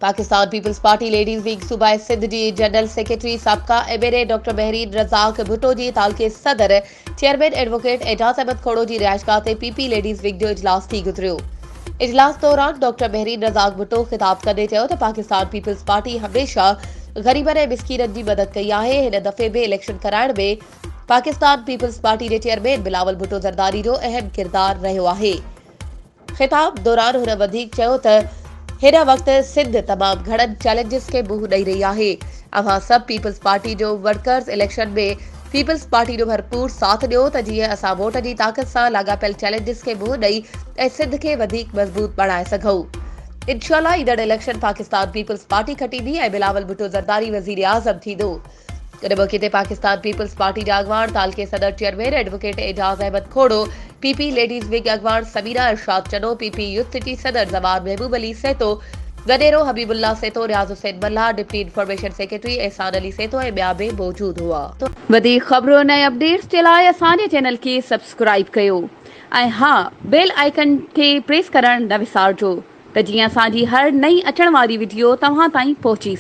Pakistan peoples party ladies वीक सूबाई सिंध जी जनरल सेक्रेटरी साबका एमएलए डॉक्टर बहरीन रज़ाक भुट्टो जी तालके सदर चेयरमैन एडवोकेट एजाज अहमद खोड़ो जी रिहाइशगाह ते पीपी लेडीज़ वीक जो इजलास थी गुज़रियो। इजलास दौरान डॉक्टर बहरीन रज़ाक भुट्टो ख़िताब कंदे चयो त पाकिस्तान पीपल्स पार्टी हमेशा ग़रीबनि ऐं मिसकीननि जी मदद कई आहे। हिन दफ़े बि इलेक्शन कराइण में पाकिस्तान पीपल्स पार्टी जे चेयरमैन बिलावल भुट्टो ज़रदारी जो अहम किरदार रहियो आहे। ख़िताब दौरान हुन वधीक चयो त हिन वक्त सिंध तमाम घणनि चैलेंजिस के मुंह ॾेई रही आहे। अवां सब पीपल्स पार्टी जो वर्कर्स इलेक्शन में पीपल्स पार्टी जो भरपूर साथ ॾियो त जीअं असां वोट जी ताक़त सां लाॻापियल चैलेंजिस के मुंह ॾेई ऐं सिंध खे वधीक मज़बूत बणाए सघूं। इंशाअल्लाह ईंदड़ इलेक्शन पाकिस्तान पीपल्स पार्टी खटींदी ऐं बिलावल भुट्टो ज़रदारी वज़ीर आज़म थींदो। इन मौक़े ते पाकिस्तान पीपल्स पार्टी जा अॻवान तालके सदर chairman advocate Ejaz Ahmed Khoro, PP ladies wing अॻवान Sameena Irshad Channo, PP youth city सदर जमान महबूब अली सेतो, गनेरो Habibullah Seto, Riaz Hussain Malla, deputy information secretary Ehsan Ali सेतो ऐं ॿिया बि मौजूद हुआ। वधीक ख़बरुनि ऐं अपडेट्स जे लाइ असांजे चैनल खे सब्सक्राइब कयो ऐं हा बेल आइकन खे प्रेस करणु न विसारिजो त जीअं असांजी हर नई अचण वारी वीडियो तव्हां ताईं पहुची